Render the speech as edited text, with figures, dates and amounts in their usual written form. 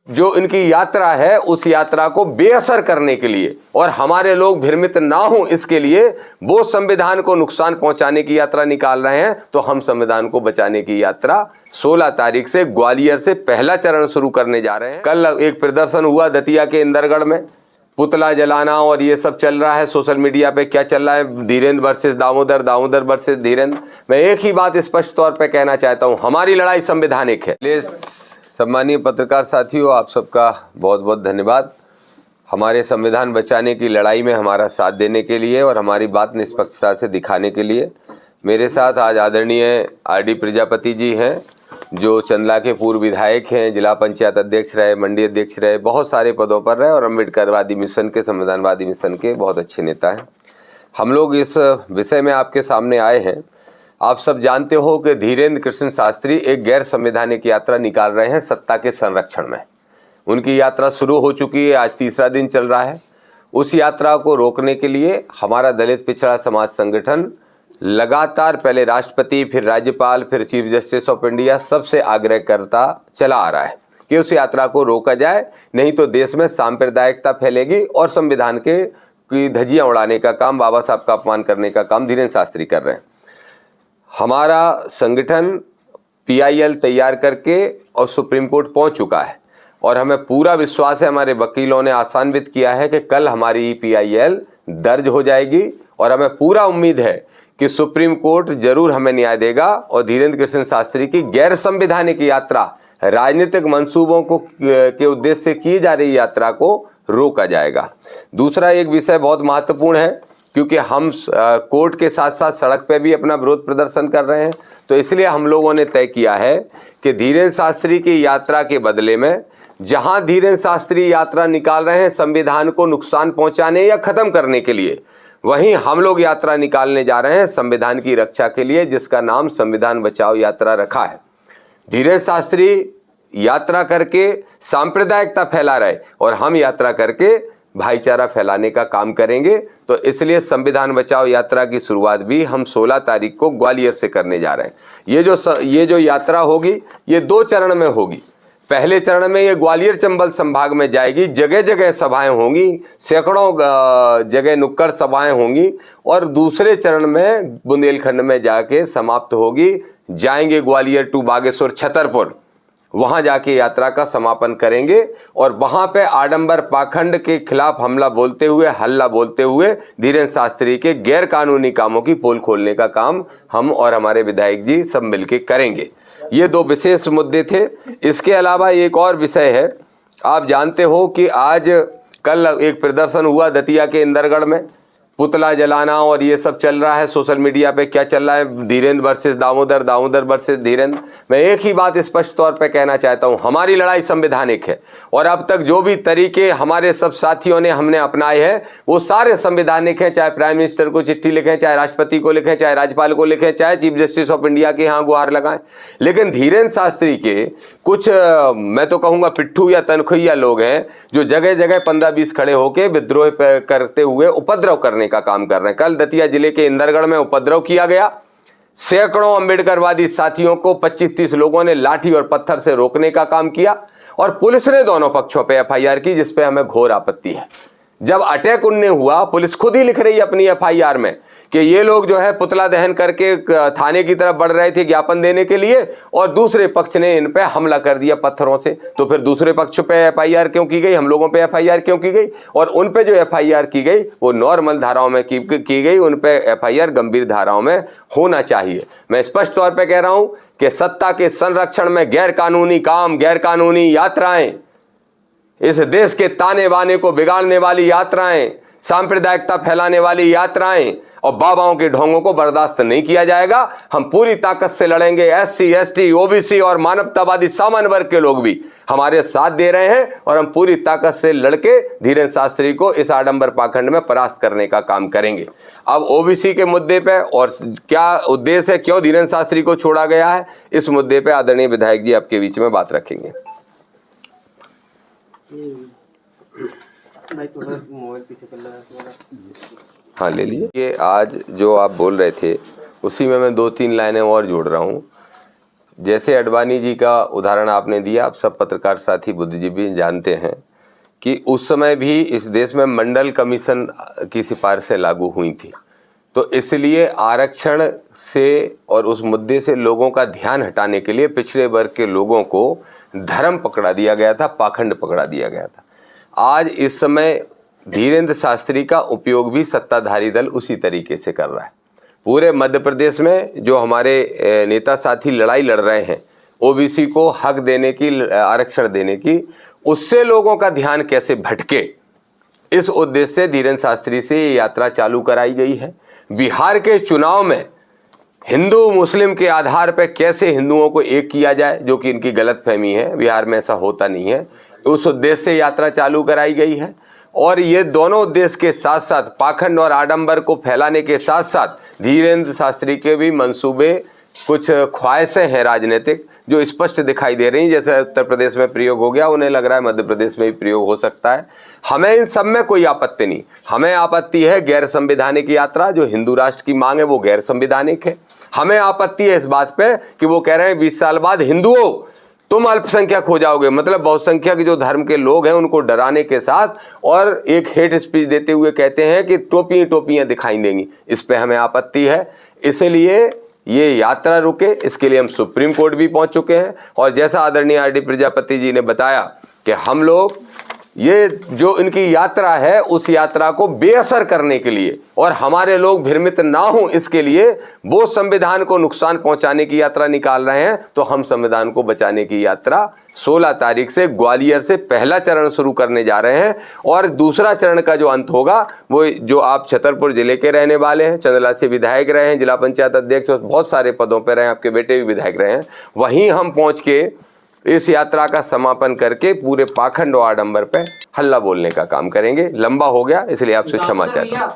जो इनकी यात्रा है उस यात्रा को बेअसर करने के लिए और हमारे लोग भ्रमित ना हो इसके लिए वो संविधान को नुकसान पहुंचाने की यात्रा निकाल रहे हैं। तो हम संविधान को बचाने की यात्रा 16 तारीख से ग्वालियर से पहला चरण शुरू करने जा रहे हैं। कल एक प्रदर्शन हुआ दतिया के इंदरगढ़ में, पुतला जलाना और ये सब चल रहा है सोशल मीडिया पे। क्या चल रहा है? Dhirendra versus Damodar, Damodar versus Dhirendra. मैं एक ही बात स्पष्ट तौर पे कहना चाहता हूं, हमारी लड़ाई संवैधानिक है। सम्मानीय पत्रकार साथियों, आप सबका बहुत बहुत धन्यवाद हमारे संविधान बचाने की लड़ाई में हमारा साथ देने के लिए और हमारी बात निष्पक्षता से दिखाने के लिए। मेरे साथ आज आदरणीय आर.डी. प्रजापति जी हैं, जो चंदला के पूर्व विधायक हैं, जिला पंचायत अध्यक्ष रहे, मंडी अध्यक्ष रहे, बहुत सारे पदों पर रहे और अम्बेडकरवादी मिशन के, संविधानवादी मिशन के बहुत अच्छे नेता हैं। हम लोग इस विषय में आपके सामने आए हैं। आप सब जानते हो कि धीरेन्द्र कृष्ण शास्त्री एक गैर संवैधानिक यात्रा निकाल रहे हैं सत्ता के संरक्षण में। उनकी यात्रा शुरू हो चुकी है, आज तीसरा दिन चल रहा है। उस यात्रा को रोकने के लिए हमारा दलित पिछड़ा समाज संगठन लगातार पहले राष्ट्रपति, फिर राज्यपाल, फिर चीफ जस्टिस ऑफ इंडिया सबसे आग्रह करता चला आ रहा है कि उस यात्रा को रोका जाए, नहीं तो देश में सांप्रदायिकता फैलेगी और संविधान के की धज्जियां उड़ाने का काम, बाबा साहब का अपमान करने का काम धीरेन्द्र शास्त्री कर रहे हैं। हमारा संगठन PIL तैयार करके और सुप्रीम कोर्ट पहुंच चुका है और हमें पूरा विश्वास है, हमारे वकीलों ने आसान्वित किया है कि कल हमारी PIL दर्ज हो जाएगी और हमें पूरा उम्मीद है कि सुप्रीम कोर्ट जरूर हमें न्याय देगा और धीरेन्द्र कृष्ण शास्त्री की गैर संवैधानिक यात्रा, राजनीतिक मंसूबों को के उद्देश्य से की जा रही यात्रा को रोका जाएगा। दूसरा एक विषय बहुत महत्वपूर्ण है, क्योंकि हम कोर्ट के साथ साथ सड़क पे भी अपना विरोध प्रदर्शन कर रहे हैं, तो इसलिए हम लोगों ने तय किया है कि धीरेन्द्र शास्त्री की यात्रा के बदले में, जहां धीरेन्द्र शास्त्री यात्रा निकाल रहे हैं संविधान को नुकसान पहुंचाने या खत्म करने के लिए, वहीं हम लोग यात्रा निकालने जा रहे हैं संविधान की रक्षा के लिए, जिसका नाम संविधान बचाओ यात्रा रखा है। धीरेन्द्र शास्त्री यात्रा करके सांप्रदायिकता फैला रहे और हम यात्रा करके भाईचारा फैलाने का काम करेंगे। तो इसलिए संविधान बचाओ यात्रा की शुरुआत भी हम 16 तारीख को ग्वालियर से करने जा रहे हैं। ये जो यात्रा होगी ये 2 चरण में होगी। पहले चरण में ये ग्वालियर चंबल संभाग में जाएगी, जगह जगह सभाएं होंगी, सैकड़ों जगह नुक्कड़ सभाएं होंगी और दूसरे चरण में बुंदेलखंड में जाके समाप्त होगी। जाएंगे ग्वालियर टू बागेश्वर, छतरपुर, वहां जाके यात्रा का समापन करेंगे और वहां पे आडंबर पाखंड के खिलाफ हल्ला बोलते हुए धीरेन्द्र शास्त्री के गैर कानूनी कामों की पोल खोलने का काम हम और हमारे विधायक जी सब मिलके करेंगे। ये 2 विशेष मुद्दे थे। इसके अलावा एक और विषय है, आप जानते हो कि कल एक प्रदर्शन हुआ दतिया के इंदरगढ़ में, पुतला जलाना और ये सब चल रहा है सोशल मीडिया पे। क्या चल रहा है? Dhirendra versus Damodar, Damodar versus Dhirendra. मैं एक ही बात स्पष्ट तौर पे कहना चाहता हूं, हमारी लड़ाई संवैधानिक है और अब तक जो भी तरीके हमारे सब साथियों ने हमने अपनाए हैं वो सारे संवैधानिक हैं। चाहे प्राइम मिनिस्टर को चिट्ठी लिखें, चाहे राष्ट्रपति को लिखें, चाहे राज्यपाल को लिखें, चाहे चीफ जस्टिस ऑफ इंडिया के यहाँ गुहार लगाएं। लेकिन धीरेन्द्र शास्त्री के कुछ मैं तो कहूँगा पिट्ठू या तनख्वाहिया लोग हैं जो जगह जगह 15-20 खड़े होकर विद्रोह करते हुए उपद्रव करने का काम कर रहे हैं। कल दतिया जिले के इंदरगढ़ में उपद्रव किया गया। सैकड़ों अम्बेडकरवादी साथियों को 25-30 लोगों ने लाठी और पत्थर से रोकने का काम किया और पुलिस ने दोनों पक्षों पे FIR की, जिस पे हमें घोर आपत्ति है। जब अटैक उनने हुआ, पुलिस खुद ही लिख रही है अपनी FIR में कि ये लोग जो है पुतला दहन करके थाने की तरफ बढ़ रहे थे ज्ञापन देने के लिए और दूसरे पक्ष ने इन पे हमला कर दिया पत्थरों से। तो फिर दूसरे पक्ष पे FIR क्यों की गई, हम लोगों पे FIR क्यों की गई? और उन पे जो FIR की गई वो नॉर्मल धाराओं में की गई, उन पे FIR गंभीर धाराओं में होना चाहिए। मैं स्पष्ट तौर पर कह रहा हूं कि सत्ता के संरक्षण में गैर कानूनी काम, गैर कानूनी यात्राएं, इस देश के ताने बाने को बिगाड़ने वाली यात्राएं, सांप्रदायिकता फैलाने वाली यात्राएं और बाबाओं के ढोंगों को बर्दाश्त नहीं किया जाएगा। हम पूरी ताकत से लड़ेंगे। SC, ST, OBC और मानवतावादी सामान्य वर्ग के लोग भी हमारे साथ दे रहे हैं और हम पूरी ताकत से लड़के धीरेन्द्र शास्त्री को इस आडंबर पाखंड में परास्त करने का काम करेंगे। अब OBC के मुद्दे पे और क्या उद्देश्य है, क्यों धीरेन्द्र शास्त्री को छोड़ा गया है, इस मुद्दे पे आदरणीय विधायक जी आपके बीच में बात रखेंगे। हाँ, ले लीजिए। ये आज जो आप बोल रहे थे उसी में मैं 2-3 लाइनें और जोड़ रहा हूँ। जैसे अडवाणी जी का उदाहरण आपने दिया, आप सब पत्रकार साथी बुद्धिजीवी जानते हैं कि उस समय भी इस देश में मंडल कमीशन की सिफारिशें लागू हुई थी। तो इसलिए आरक्षण से और उस मुद्दे से लोगों का ध्यान हटाने के लिए पिछड़े वर्ग के लोगों को धर्म पकड़ा दिया गया था, पाखंड पकड़ा दिया गया था। आज इस समय धीरेन्द्र शास्त्री का उपयोग भी सत्ताधारी दल उसी तरीके से कर रहा है। पूरे मध्य प्रदेश में जो हमारे नेता साथी लड़ाई लड़ रहे हैं ओबीसी को हक देने की, आरक्षण देने की, उससे लोगों का ध्यान कैसे भटके, इस उद्देश्य से धीरेन्द्र शास्त्री से ये यात्रा चालू कराई गई है। बिहार के चुनाव में हिंदू मुस्लिम के आधार पर कैसे हिंदुओं को एक किया जाए, जो कि इनकी गलतफहमी है, बिहार में ऐसा होता नहीं है, उस उद्देश्य से यात्रा चालू कराई गई है। और ये दोनों उद्देश्य के साथ साथ पाखंड और आडंबर को फैलाने के साथ साथ धीरेन्द्र शास्त्री के भी मंसूबे, कुछ ख्वाहिशें हैं राजनीतिक जो स्पष्ट दिखाई दे रही हैं। जैसे उत्तर प्रदेश में प्रयोग हो गया, उन्हें लग रहा है मध्य प्रदेश में भी प्रयोग हो सकता है। हमें इन सब में कोई आपत्ति नहीं, हमें आपत्ति है गैर संवैधानिक यात्रा, जो हिंदू राष्ट्र की मांग है वो गैर संवैधानिक है। हमें आपत्ति है इस बात पे कि वो कह रहे हैं 20 साल बाद हिंदुओं तुम अल्पसंख्यक हो जाओगे, मतलब बहुसंख्यक जो धर्म के लोग हैं उनको डराने के साथ, और एक हेट स्पीच देते हुए कहते हैं कि टोपियां दिखाई देंगी। इस पे हमें आपत्ति है, इसलिए ये यात्रा रुके। इसके लिए हम सुप्रीम कोर्ट भी पहुंच चुके हैं। और जैसा आदरणीय आर डी प्रजापति जी ने बताया कि हम लोग ये जो इनकी यात्रा है उस यात्रा को बेअसर करने के लिए और हमारे लोग भ्रमित ना हो इसके लिए वो संविधान को नुकसान पहुंचाने की यात्रा निकाल रहे हैं। तो हम संविधान को बचाने की यात्रा 16 तारीख से ग्वालियर से पहला चरण शुरू करने जा रहे हैं। और दूसरा चरण का जो अंत होगा वो, जो आप छतरपुर जिले के रहने वाले हैं, चंदला से विधायक रहे हैं, जिला पंचायत अध्यक्ष और बहुत सारे पदों पर रहे हैं, आपके बेटे भी विधायक रहे हैं, वहीं हम पहुंच के इस यात्रा का समापन करके पूरे पाखंड और आडंबर पे हल्ला बोलने का काम करेंगे। लंबा हो गया इसलिए आपसे क्षमा चाहता हूँ।